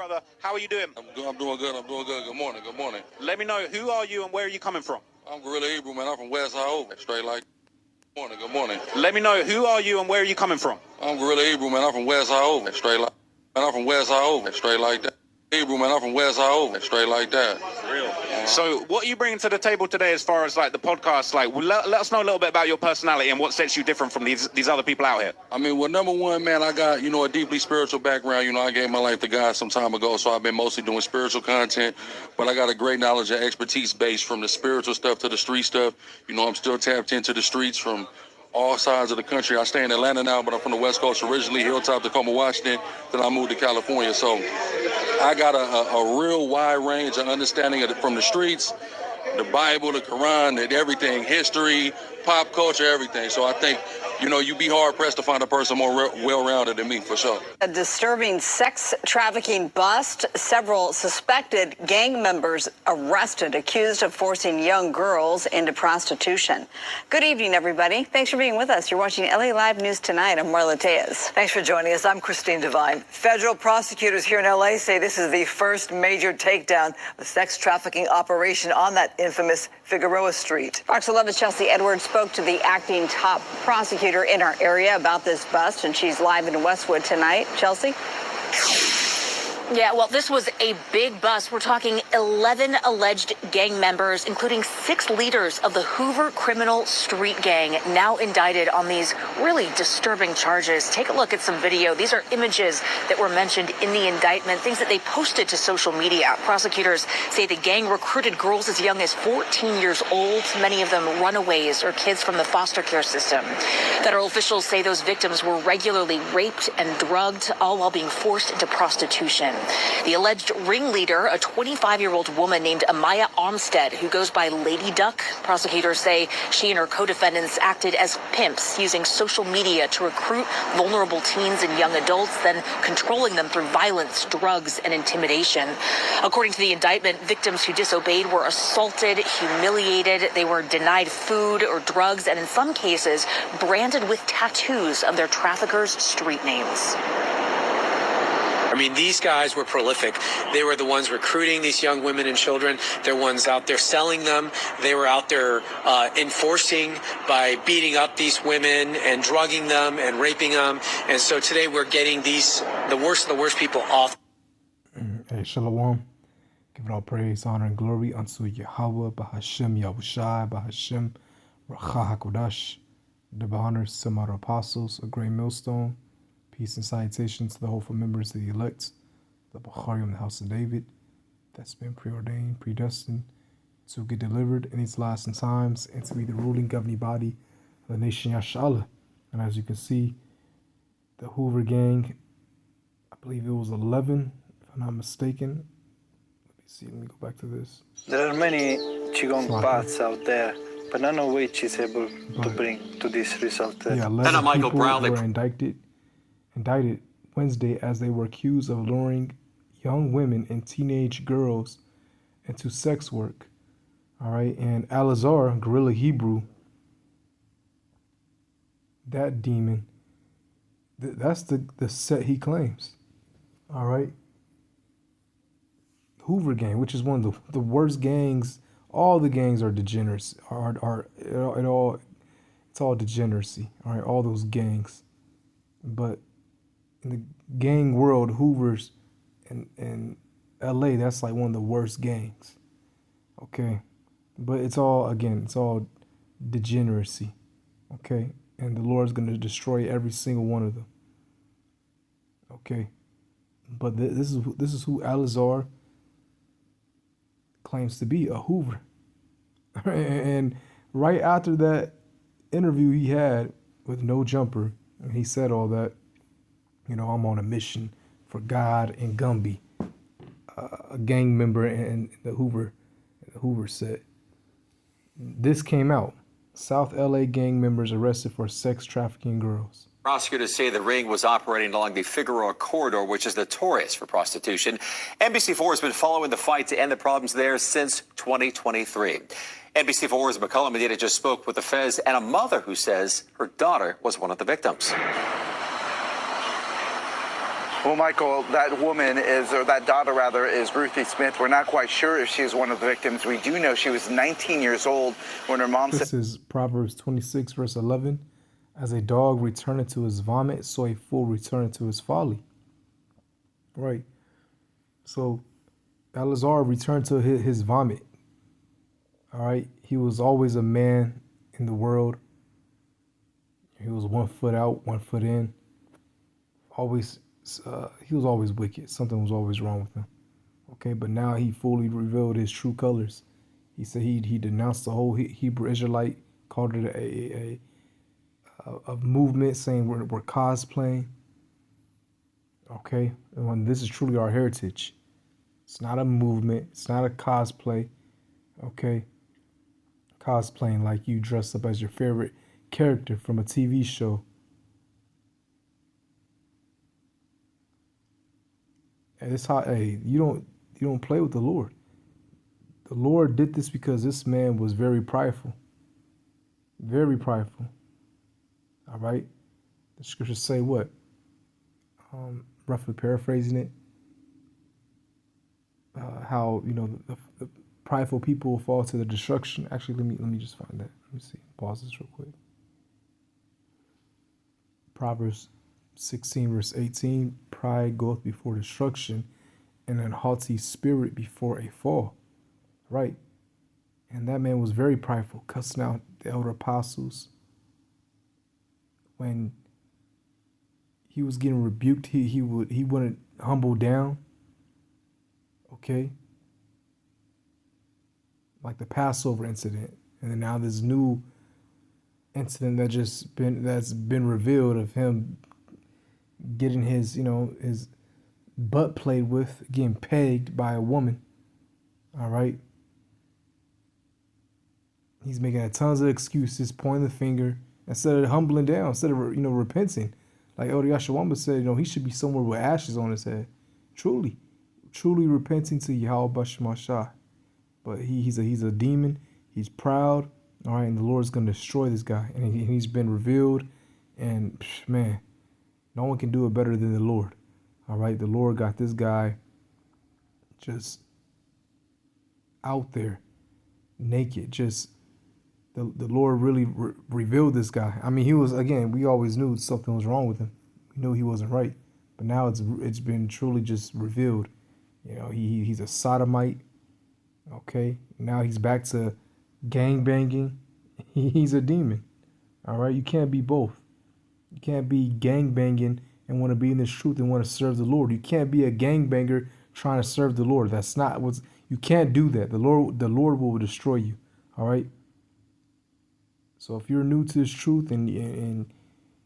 Brother, how are you doing? I'm doing good. I'm doing good. Good morning. Good morning. Let me know, who are you and where are you coming from? I'm Gorilla Hebrew, man. I'm from West Hoover. Straight like. Good morning. Good morning. Let me know, who are you and where are you coming from? I'm Gorilla Hebrew, man. I'm from West Hoover. Straight like. Man, I'm from West Hoover. Straight like that. Hebrew, man. I'm from West Hoover. Straight like that. Real. So what are you bringing to the table today as far as like the podcast? Like, let us know a little bit about your personality and what sets you different from these other people out here. I mean, well, number one, man, I got, a deeply spiritual background. I gave my life to God some time ago, so I've been mostly doing spiritual content. But I got a great knowledge and expertise base from the spiritual stuff to the street stuff. I'm still tapped into the streets from all sides of the country. I stay in Atlanta now, but I'm from the West Coast originally, Hilltop, Tacoma, Washington. Then I moved to California. So I got a real wide range of understanding from the streets, the Bible, the Quran, and everything, history, pop culture, everything. So I think, you'd be hard-pressed to find a person more well-rounded than me, for sure. A disturbing sex trafficking bust. Several suspected gang members arrested, accused of forcing young girls into prostitution. Good evening, everybody. Thanks for being with us. You're watching LA Live News Tonight. I'm Marla Tejas. Thanks for joining us. I'm Christine Devine. Federal prosecutors here in LA say this is the first major takedown of sex trafficking operation on that infamous Figueroa Street. Fox 11's Chelsea Edwards spoke to the acting top prosecutor in our area about this bust, and she's live in Westwood tonight. Chelsea? Yeah, well, this was a big bust. We're talking 11 alleged gang members, including 6 leaders of the Hoover criminal street gang, now indicted on these really disturbing charges. Take a look at some video. These are images that were mentioned in the indictment, things that they posted to social media. Prosecutors say the gang recruited girls as young as 14 years old, many of them runaways or kids from the foster care system. Federal officials say those victims were regularly raped and drugged, all while being forced into prostitution. The alleged ringleader, a 25-year-old woman named Amaya Armstead, who goes by Lady Duck. Prosecutors say she and her co-defendants acted as pimps, using social media to recruit vulnerable teens and young adults, then controlling them through violence, drugs, and intimidation. According to the indictment, victims who disobeyed were assaulted, humiliated, they were denied food or drugs, and in some cases, branded with tattoos of their traffickers' street names. I mean, these guys were prolific. They were the ones recruiting these young women and children. They're ones out there selling them. They were out there enforcing by beating up these women and drugging them and raping them. And so today we're getting the worst of the worst people off. Hey, Shalom. Give it all praise, honor, and glory unto Yahweh, Bahashem, Yahushai, Bahashem, Racha HaKodash, the honors to my apostles, a great millstone. Peace and salutations to the hopeful members of the elect, the Bukharim, the house of David, that's been preordained, predestined to get delivered in these last times and to be the ruling governing body of the nation Yashala. And as you can see, the Hoover Gang, I believe it was 11, if I'm not mistaken. Let me go back to this. There are many Qigong paths out there, but none of which is able to bring to this result. Yeah, 11 people were indicted Wednesday as they were accused of luring young women and teenage girls into sex work. All right, and Alazar, Gorilla Hebrew, that demon, that's the set he claims. All right, Hoover Gang, which is one of the worst gangs. All the gangs are degenerates. It's all degeneracy. All right, all those gangs, but in the gang world, Hoover's in LA, that's like one of the worst gangs. Okay. But it's all degeneracy. Okay. And the Lord's going to destroy every single one of them. Okay. But this is who Alazar claims to be, a Hoover. And right after that interview he had with No Jumper, and he said all that, I'm on a mission for God and Gumby, a gang member in the Hoover set. This came out. South LA gang members arrested for sex trafficking girls. Prosecutors say the ring was operating along the Figueroa corridor, which is notorious for prostitution. NBC4 has been following the fight to end the problems there since 2023. NBC4's McCullough Medina just spoke with the Fez and a mother who says her daughter was one of the victims. Well, Michael, that woman is, or that daughter rather, is Ruthie Smith. We're not quite sure if she is one of the victims. We do know she was 19 years old when her mom said. This is Proverbs 26, verse 11. As a dog returneth to his vomit, so a fool returneth to his folly. Right. So Eleazar returned to his vomit. All right. He was always a man in the world. He was 1 foot out, 1 foot in. Always, he was always wicked. Something was always wrong with him. Okay, but now he fully revealed his true colors. He said he denounced the whole Hebrew Israelite, called it a movement, saying we're cosplaying. Okay, and when this is truly our heritage, it's not a movement. It's not a cosplay. Okay, cosplaying like you dress up as your favorite character from a TV show. And it's how, hey, you don't play with the Lord. The Lord did this because this man was very prideful. Very prideful. All right? The scriptures say what? Roughly paraphrasing it. How, the prideful people will fall to the destruction. Actually, let me just find that. Let me see. Pause this real quick. Proverbs 16, verse 18. Pride goeth before destruction, and an haughty spirit before a fall. Right? And that man was very prideful, cussing out the elder apostles. When he was getting rebuked, he wouldn't humble down. Okay? Like the Passover incident. And then now this new incident that's been revealed of him getting his butt played with, getting pegged by a woman. All right? He's making tons of excuses, pointing the finger, instead of humbling down, instead of repenting. Like Elder Yashawamba said, he should be somewhere with ashes on his head. Truly repenting to Yahweh Bashmashah. But he's a demon. He's proud. All right, and the Lord's going to destroy this guy. And he's been revealed. And, man, no one can do it better than the Lord. All right, the Lord got this guy just out there, naked. Just the Lord really revealed this guy. I mean, he was, again, we always knew something was wrong with him. We knew he wasn't right. But now it's been truly just revealed. He's a sodomite. Okay, now he's back to gang banging. He's a demon. All right, you can't be both. You can't be gang banging and want to be in this truth and want to serve the Lord. You can't be a gang banger trying to serve the Lord. That's not what's. You can't do that. The Lord will destroy you. All right. So if you're new to this truth and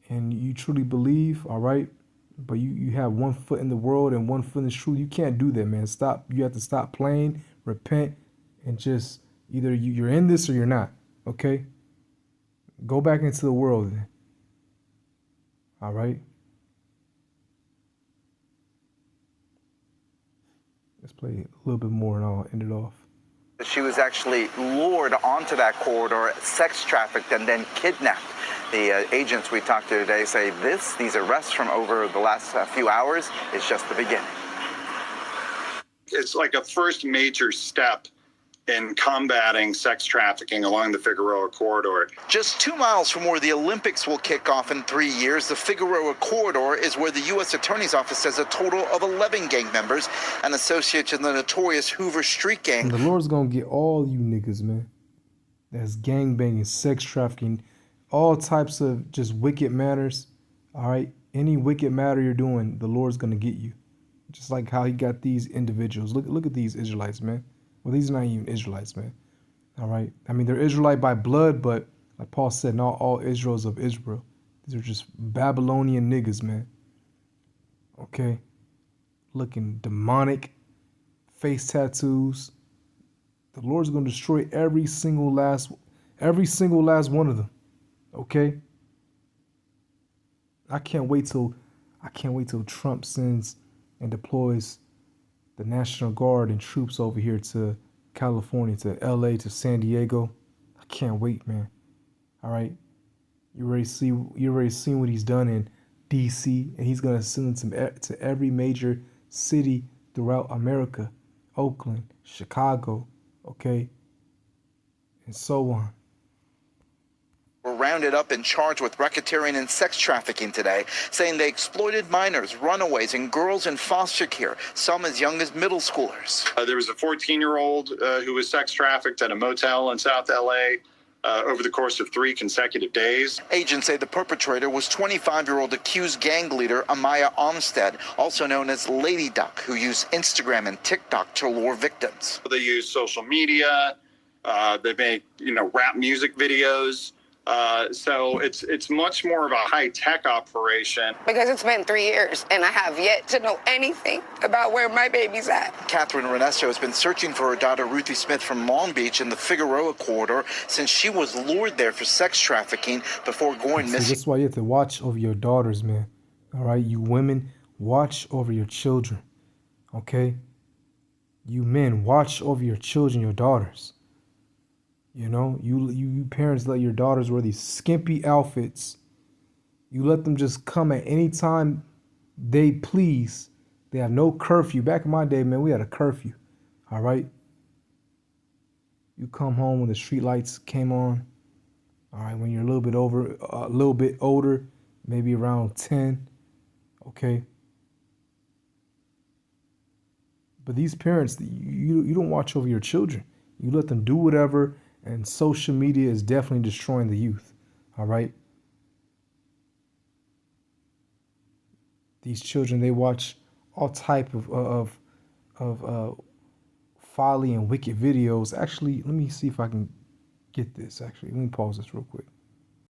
you truly believe, all right, but you have 1 foot in the world and 1 foot in the truth, you can't do that, man. Stop. You have to stop playing, repent, and just either you're in this or you're not. Okay. Go back into the world then. All right. Let's play a little bit more and I'll end it off. She was actually lured onto that corridor, sex trafficked, and then kidnapped. The agents we talked to today say these arrests from over the last few hours is just the beginning. It's like a first major step in combating sex trafficking along the Figueroa corridor. Just 2 miles from where the Olympics will kick off in 3 years, the Figueroa corridor is where the U.S. Attorney's Office says a total of 11 gang members and associates in the notorious Hoover Street Gang. And the Lord's gonna get all you niggas, man. That's gang banging, sex trafficking, all types of just wicked matters. All right, any wicked matter you're doing, the Lord's gonna get you. Just like how he got these individuals. Look at these Israelites, man. Well, these are not even Israelites, man. All right. I mean, they're Israelite by blood, but like Paul said, not all Israel's of Israel. These are just Babylonian niggas, man. Okay. Looking demonic, face tattoos. The Lord's going to destroy every single last one of them. Okay. I can't wait till Trump sends and deploys the National Guard and troops over here to California, to LA, to San Diego. I can't wait, man. All right. You already seen what he's done in DC, and he's going to send them to every major city throughout America, Oakland, Chicago, okay, and so on. Were rounded up and charged with racketeering and sex trafficking today, saying they exploited minors, runaways, and girls in foster care, some as young as middle schoolers. There was a 14-year-old who was sex trafficked at a motel in South LA over the course of 3 consecutive days. Agents say the perpetrator was 25-year-old accused gang leader Amaya Armstead, also known as Lady Duck, who used Instagram and TikTok to lure victims. They use social media. They make, rap music videos. So it's much more of a high-tech operation. Because it's been 3 years, and I have yet to know anything about where my baby's at. Catherine Renesto has been searching for her daughter Ruthie Smith from Long Beach in the Figueroa corridor since she was lured there for sex trafficking before going missing. That's why you have to watch over your daughters, man. All right, you women, watch over your children, okay? You men, watch over your children, your daughters. You know, you parents let your daughters wear these skimpy outfits. You let them just come at any time they please. They have no curfew. Back in my day, man, we had a curfew. All right? You come home when the street lights came on. All right, when you're a little bit older, maybe around 10. Okay? But these parents, you don't watch over your children. You let them do whatever. And social media is definitely destroying the youth, all right? These children, they watch all type of folly and wicked videos. Actually, let me see if I can get this. Actually, let me pause this real quick.